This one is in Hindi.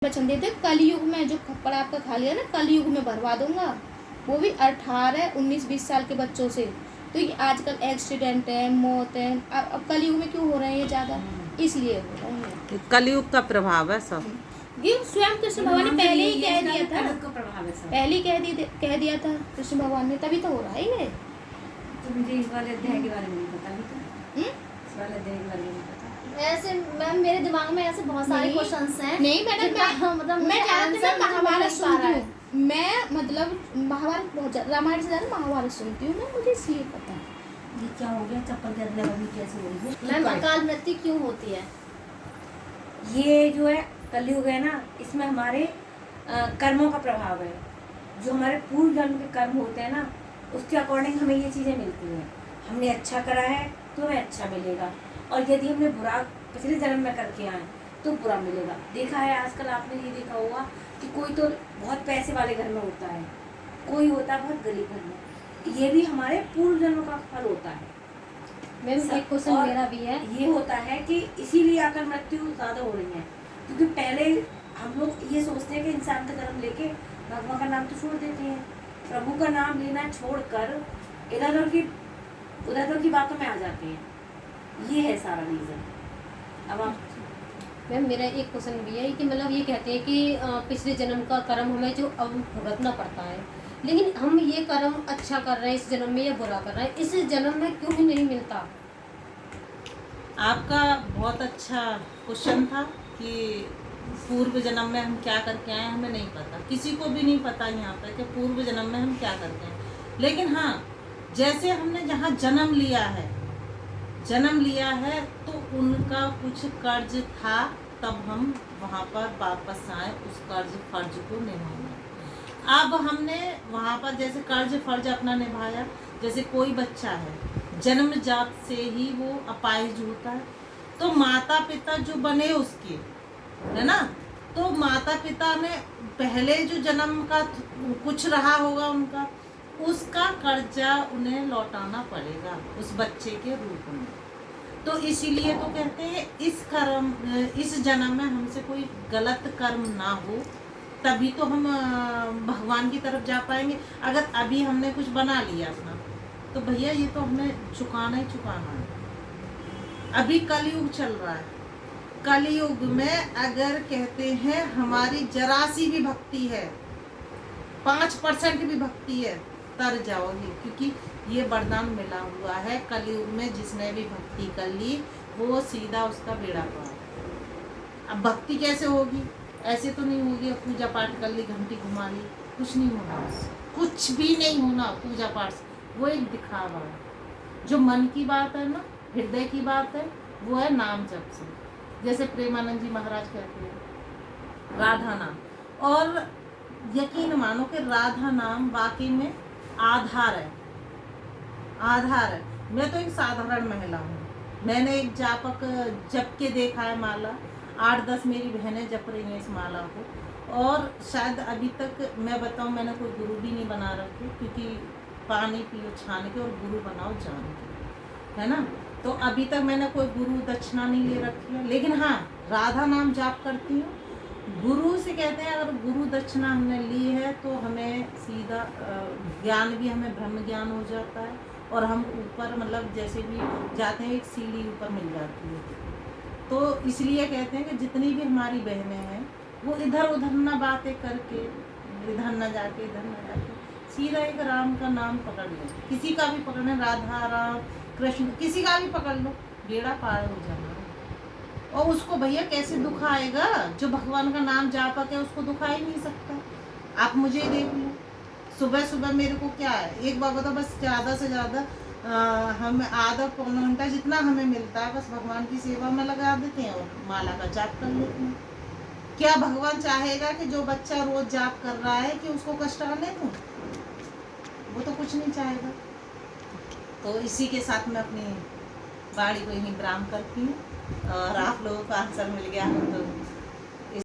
वचन देते कलयुग में जो खप्पड़ आपका खा लिया ना, कलयुग में भरवा दूंगा, वो भी 18, 19, 20 साल के बच्चों से। तो ये आजकल एक्सीडेंट है, मौत है, अब कलयुग में क्यों हो रहे हैं ये ज़्यादा, इसलिए हो रहे हैं। कलयुग का प्रभाव है सब। ये स्वयं कृष्ण भगवान ने पहले ही कह दिया था, पहले ही कह दिया था कृष्ण भगवान ने, तभी तो हो रहा है ये। तो मुझे इस वाले अध्याय के बारे में नहीं पता, भी तो इस वाले अध्याय के बारे में नहीं पता। ऐसे मैम मेरे दिमाग में ऐसे बहुत सारे क्वेश्चंस हैं। नहीं मैडम, मतलब मैं ज़्यादातर महाभारत सुनती है। हूँ। मैं मतलब महाभारत बहुत रामायण से ज़्यादा महाभारत सुनती हूँ मैं, मुझे इसलिए पता है। ये क्या हो गया, चप्पल के अदला बदली कैसे हो रही है? मैम अकाल मृत्यु क्यों होती है? ये जो है कलयुग है ना, इसमें हमारे कर्मों का प्रभाव है। जो हमारे पूर्व जन्म के कर्म होते हैं ना, उसके अकॉर्डिंग हमें ये चीज़ें मिलती हैं। हमने अच्छा करा है तो हमें अच्छा मिलेगा, और यदि हमने बुरा पिछले जन्म में करके आए तो बुरा मिलेगा। देखा है आजकल आपने ये देखा होगा कि कोई तो बहुत पैसे वाले घर में होता है, कोई होता है बहुत गरीब घर में। ये भी हमारे पूर्व जन्म का फल होता है। मैम एक क्वेश्चन मेरा भी है, ये होता है कि इसीलिए आकर मृत्यु ज़्यादा हो रही है, क्योंकि पहले हम लोग ये सोचते हैं कि इंसान का जन्म लेके भगवान का नाम तो छोड़ देते हैं, प्रभु का नाम लेना छोड़कर इधर उधर की बातों में आ जाते हैं। ये है सारा रीज़न। अब आप मैम मेरा एक क्वेश्चन भी है कि मतलब ये कहते हैं कि पिछले जन्म का कर्म हमें जो अब भुगतना पड़ता है, लेकिन हम ये कर्म अच्छा कर रहे हैं इस जन्म में या बुरा कर रहे हैं, इस जन्म में क्यों ही नहीं मिलता? आपका बहुत अच्छा क्वेश्चन था कि पूर्व जन्म में हम क्या करके आए हमें नहीं पता, किसी को भी नहीं पता यहाँ पे कि पूर्व जन्म में हम क्या करके आए। लेकिन हाँ, जैसे हमने जहाँ जन्म लिया है तो उनका कुछ कर्ज था, तब हम वहाँ पर वापस आए उस फर्ज को निभाने। अब हमने वहाँ पर जैसे फर्ज अपना निभाया। जैसे कोई बच्चा है जन्मजात से ही वो अपाहिज होता है, तो माता पिता जो बने उसके, है ना, तो माता पिता ने पहले जो जन्म का कुछ रहा होगा उनका, उसका कर्जा उन्हें लौटाना पड़ेगा उस बच्चे के रूप में। तो इसीलिए तो कहते हैं इस जन्म में हमसे कोई गलत कर्म ना हो, तभी तो हम भगवान की तरफ जा पाएंगे। अगर अभी हमने कुछ बना लिया अपना, तो भैया ये तो हमें चुकाना ही चुकाना है। अभी कलयुग चल रहा है, कलयुग में अगर कहते हैं हमारी जरा सी भी भक्ति है, 5% भी भक्ति है, तर जाओगे, क्योंकि ये वरदान मिला हुआ है कलयुग में। जिसने भी भक्ति कर ली वो सीधा उसका बेड़ा पार। अब भक्ति कैसे होगी? ऐसे तो नहीं होगी, पूजा पाठ कर ली, घंटी घुमा ली, कुछ नहीं होना उससे, कुछ भी नहीं होना पूजा पाठ से। वो एक दिखावा है। जो मन की बात है ना, हृदय की बात है, वो है नाम जप से। जैसे प्रेमानंद जी महाराज कहते हैं राधा नाम, और यकीन मानो कि राधा नाम वाकई में आधार है। मैं तो एक साधारण महिला हूँ, मैंने एक जापक जप के देखा है माला, 8-10 मेरी बहनें जप रही हैं इस माला को, और शायद अभी तक मैं बताऊँ मैंने कोई गुरु भी नहीं बना रखे, क्योंकि पानी पियो छान के और गुरु बनाओ जान के, है ना। तो अभी तक मैंने कोई गुरु दक्षिणा नहीं ले रखी है। लेकिन हाँ, राधा नाम जाप करती हूँ। गुरु से कहते हैं अगर गुरु दक्षिणा हमने ली है तो हमें सीधा ज्ञान भी, हमें ब्रह्म ज्ञान हो जाता है, और हम ऊपर मतलब जैसे भी जाते हैं एक सीढ़ी ऊपर मिल जाती है। तो इसलिए कहते हैं कि जितनी भी हमारी बहनें हैं वो इधर उधर ना बातें करके, इधर ना जाके इधर ना जाके, सीधा एक राम का नाम पकड़ लो, किसी का भी पकड़ना, राधा राम कृष्ण किसी का भी पकड़ लो, बेड़ा पार हो जाना। और उसको भैया कैसे दुख आएगा? जो भगवान का नाम जापक है उसको दुख आ ही नहीं सकता। आप मुझे देख लो, सुबह सुबह मेरे को क्या है, एक बार बताओ, बस ज़्यादा से ज़्यादा हम आधा पौना घंटा जितना हमें मिलता है बस भगवान की सेवा में लगा देते हैं और माला का जाप कर लेते हैं। क्या भगवान चाहेगा कि जो बच्चा रोज जाप कर रहा है कि उसको कष्ट आने दो? वो तो कुछ नहीं चाहेगा। तो इसी के साथ मैं अपनी बाड़ी को यहीं विराम करती हूँ, और आप लोगों को आंसर मिल गया हो तो